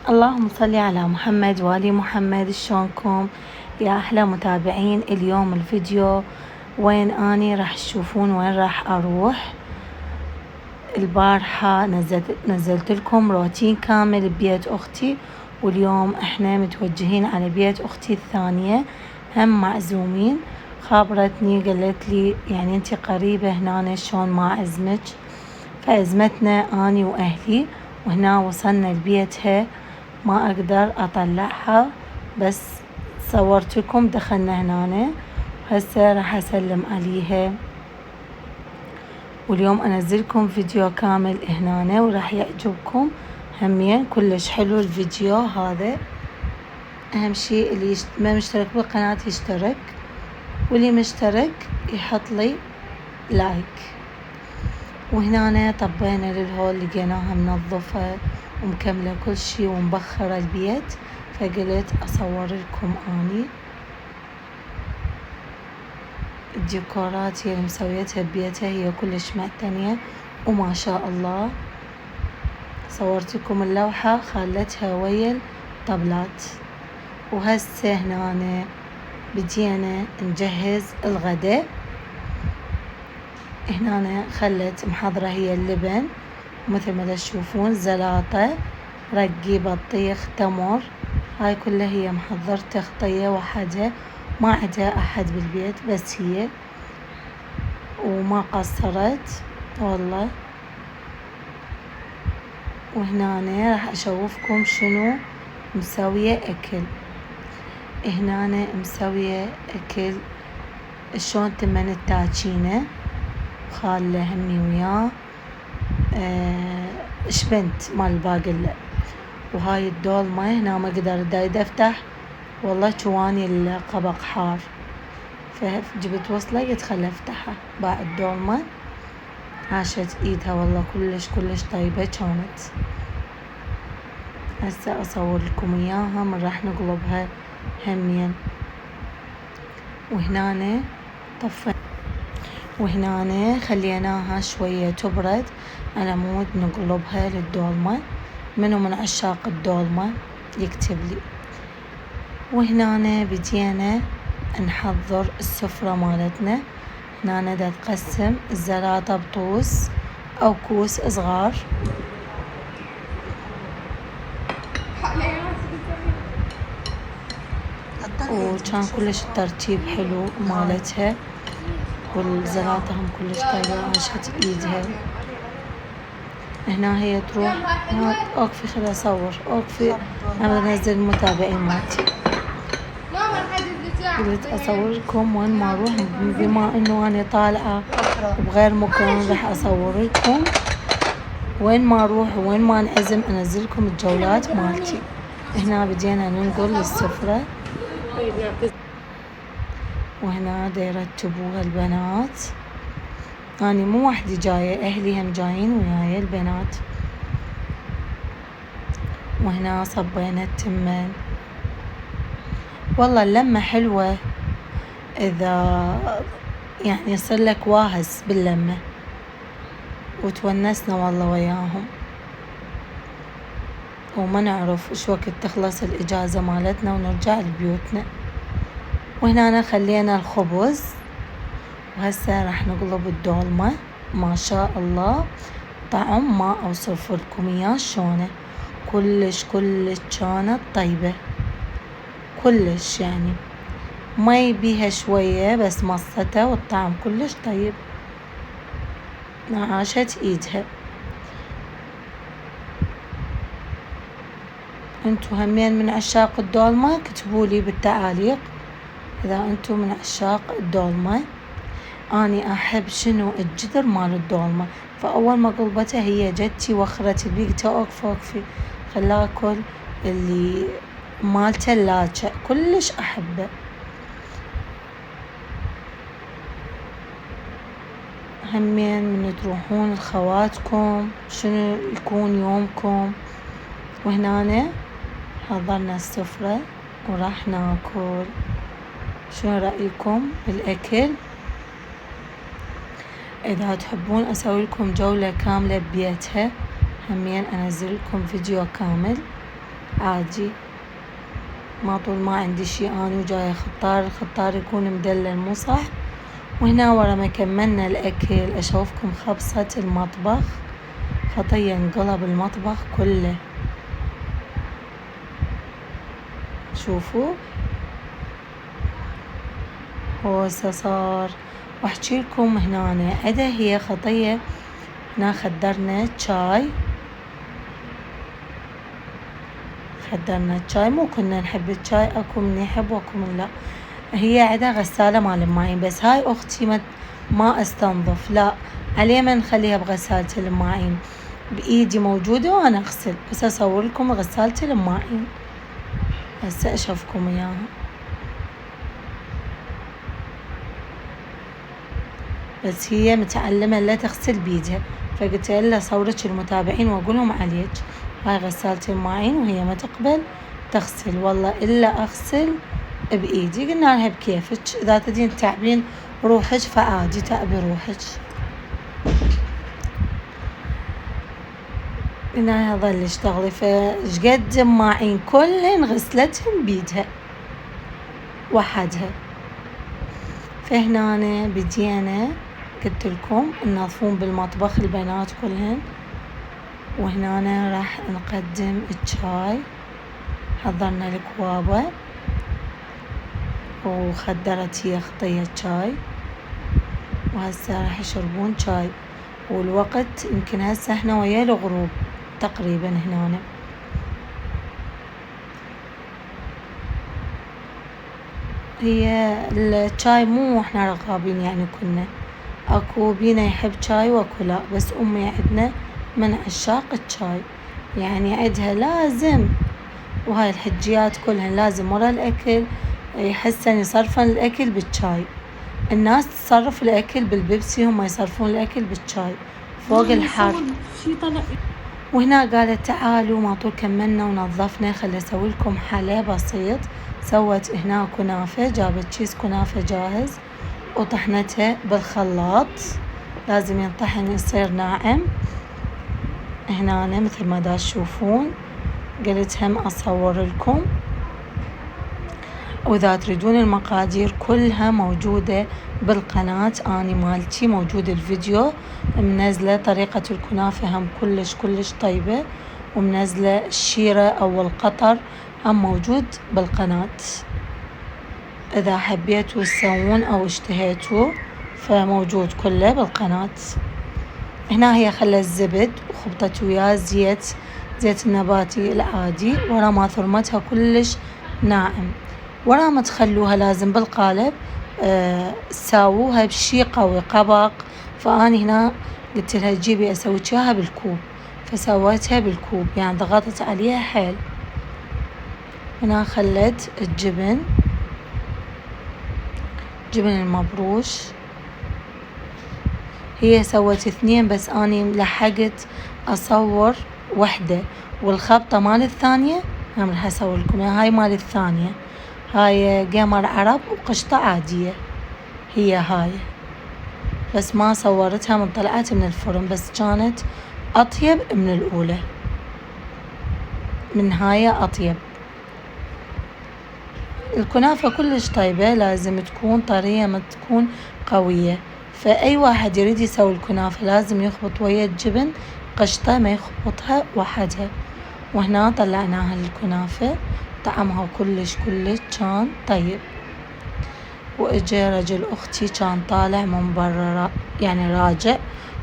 اللهم صل على محمد وآل محمد. شلونكم يا أحلى متابعين؟ اليوم الفيديو وين أني راح تشوفون وين راح أروح. البارحة نزلت لكم روتين كامل ببيت أختي، واليوم احنا متوجهين على بيت أختي الثانية، هم معزومين. خابرتني قالت لي يعني انتي قريبة هنا شلون ما أعزمك، فأزمتنا أني وأهلي، وهنا وصلنا لبيتها ما أقدر أطلعها، بس صورتكم دخلنا هنا. هسه راح أسلم عليها، واليوم أنزلكم فيديو كامل هنا وراح يعجبكم همين. كلش حلو الفيديو هذا. أهم شيء اللي ما مشترك بالقناة يشترك، واللي مشترك يحط لي لايك. وهنا طبينا للهول، لقيناها منظفة ومكملة كل شي ومبخرة البيت، فقلت أصور لكم أني الديكورات اللي مسويتها ببيتها، هي كلش معتنية وما شاء الله. صورت لكم اللوحة خلتها ويا الطبلات. وهسه هنا بدينا نجهز الغداء. هنا خلت محضرة هي اللبن مثل ما تشوفون، زلاطة، رقي، بطيخ، تمر، هاي كلها هي محضر تغطية وحدها، ما عدا أحد بالبيت بس هي، وما قصرت والله. وهنا راح أشوفكم شنو مسوية أكل. هنا مسوية أكل شلون تمن التاجينة، خالة همي وياه شبنت مال الباقلة. وهاي الدولمة هنا ما قدر دا افتح والله، جواني القبق حار، فجبت وصلة يتخلى افتحها. باع الدولمة عاشت ايدها والله، كلش طيبة كانت. هسه اصور لكم اياها من راح نقلبها همين. وهنا طفينا، وهنا خليناها شوية تبرد على مود نقلبها للدولمة. منو من عشاق الدولمة يكتب لي. وهنا بدينا نحضر السفرة مالتنا. هنا دا تقسم الزلاطة بطوس أو كوس صغار، وكان كلش الترتيب حلو مالتها، والزلاطة هم كلش طيبة، عاشت ايدها. هنا هي تروح اوقفي خلي اصور، اوقفي انا انزل المتابعين مالتي. قلت اصور لكم وين ما اروح، بما انه انا طالعة بغير مكان راح اصور لكم وين ما اروح وين ما انعزم، انزل لكم الجولات مالتي. هنا بدينا ننقل للسفرة، وهنا دا يرتبوها البنات. أنا مو وحدي جاية، أهلي هم جايين وياي البنات. وهنا صبينا التمن. والله اللمة حلوة إذا يعني يصير لك واهس باللمة، وتونسنا والله وياهم، وما نعرف إيش وقت تخلص الإجازة مالتنا ونرجع لبيوتنا. وهنا خلينا الخبز، وهسه راح نقلب الدولمة. ما شاء الله طعم ما اوصف لكم اياه شلونه، كلش كانت طيبة، كلش يعني ما يبيها شوية بس مصته، والطعم كلش طيب، عاشت ايدها. انتو همين من عشاق الدولمة كتبوا لي بالتعاليق اذا انتو من عشاق الدولمة. اني احب شنو الجدر مال الدولمة، فاول ما قلبتها هي جتي وخرت البي، قلت اوقفي خلا اكل اللي مال تلاجة، كلش احبه. همين من تروحون لخواتكم شنو يكون يومكم. وهنا حضرنا السفرة وراح ناكل. شنو رأيكم بالأكل؟ إذا تحبون أسوي لكم جولة كاملة ببيتها همين أنزل لكم فيديو كامل. عادي، ما طول ما عندي شي أنا وجاي خطار، الخطار يكون مدلل مو صح. وهنا ورا ما كملنا الأكل أشوفكم خبصة المطبخ، خطية انقلب المطبخ كله. شوفوا هوسة صار. واحكي لكم هنا عدا هي خطية، هنا خدرنا شاي، مو كنا نحب الشاي، اكو من يحب واكو من لا. هي عدا غسالة مال الماعين، بس هاي اختي ما استنظف، لا عليه ما نخليها بغسالة الماعين، بايدي موجودة وانا اغسل. بس اصور لكم غسالة الماعين هسه اشوفكم اياها. بس هي متعلمة لا تغسل بيدها، فقلت لها صورك المتابعين واقولهم عليك. هاي غسالة الماعين وهي ما تقبل تغسل، والله الا اغسل بايدي. قلنا لها بكيفك، اذا تدين تعبين روحك فعادي تعبي روحك. قلنا لها ظل اشتغلي، فشقد ماعين كلهن غسلتهم بيدها وحدها. فهنا بدينا قلت لكم ننظفون بالمطبخ البنات كلهن. وهنا راح نقدم الشاي، حضرنا الكوابة وخدرت هي خطية شاي، وهسه راح يشربون شاي. والوقت يمكن هسه احنا ويا الغروب تقريبا. هنا هي الشاي مو احنا رغابين يعني، كنا اكو بينا يحب شاي واكو لا، بس امي عندنا من عشاق الشاي، يعني عندها لازم. وهاي الحجيات كلهن لازم ورا الاكل يحسن يصرفن الاكل بالشاي. الناس تصرف الاكل بالبيبسي، هم يصرفون الاكل بالشاي فوق الحر. وهنا قالت تعالوا ما طول كملنا ونظفنا، خلي اسوي لكم حلا بسيط. سوت هنا كنافة، جابت كيس كنافة جاهز وطحنتها بالخلاط، لازم ينطحن يصير ناعم. هنا مثل ما دا تشوفون، قلت هم اصور لكم. واذا تريدون المقادير كلها موجودة بالقناة اني مالتي، موجود الفيديو منزلة طريقة الكنافة هم كلش طيبة، ومنزلة الشيرة او القطر هم موجود بالقناة. اذا حبيتوا تسوون او اشتهيتوا فموجود كله بالقناة. هنا هي خلت الزبد وخبطت وياه زيت النباتي العادي، ورا ما ثرمتها كلش ناعم. ورا ما تخلوها لازم بالقالب تساووها بشي قوي قبق. فاني هنا قلت لها جيبي اسويك اياها بالكوب، فسويتها بالكوب يعني ضغطت عليها حيل. هنا خلت الجبن المبروش، هي سوت 2 بس اني لحقت اصور وحدة. والخبطة مال الثانية هم راح اسوي لكم، هاي مال الثانية، هاي قمر عرب وقشطة عادية هي هاي، بس ما صورتها من طلعت من الفرن، بس كانت اطيب من الاولى، من هاي اطيب. الكنافة كلش طيبة، لازم تكون طرية ما تكون قوية. فأي واحد يريد يسوي الكنافة لازم يخبط ويا الجبن قشطة، ما يخبطها وحدها. وهنا طلعناها الكنافة، طعمها كلش كان طيب. واجا رجل اختي كان طالع من برا يعني راجع،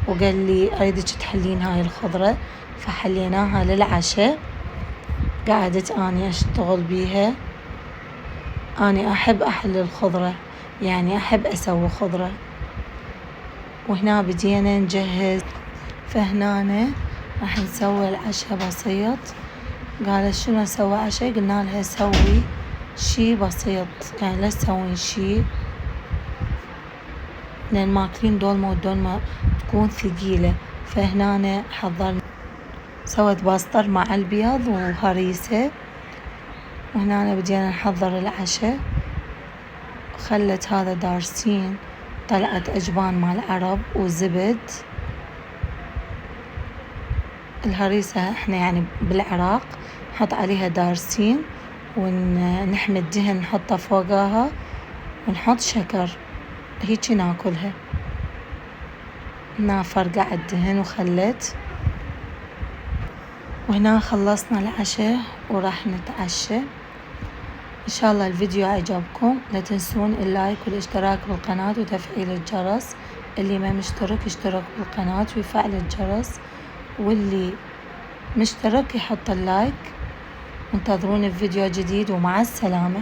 وقال لي اريدك تحلين هاي الخضرة، فحليناها للعشاء. قعدت اني اشتغل بيها، اني احب احل الخضرة، يعني احب اسوي خضرة. وهنا بدينا نجهز. فهنا راح نسوي العشاء بسيط. قالت شنو اسوي عشاء؟ قلنا لها سوي شي بسيط، يعني لا تسوين شي، لان ماكلين دولمة والدولمة تكون ثقيلة. فهنا حضرنا، سوت باسطر مع البيض وهريسة. وهنا بدينا نحضر العشاء. خلت هذا دارسين، طلعت أجبان مال عرب وزبد. الهريسة احنا يعني بالعراق نحط عليها دارسين ونحمي الدهن نحطه فوقها ونحط شكر هيجي ناكلها. هنا فرقع الدهن وخلت. وهنا خلصنا العشاء وراح نتعشى. ان شاء الله الفيديو عجبكم، لا تنسون اللايك والاشتراك بالقناة وتفعيل الجرس. اللي ما مشترك يشترك بالقناة ويفعل الجرس، واللي مشترك يحط اللايك. انتظروني في فيديو جديد ومع السلامة.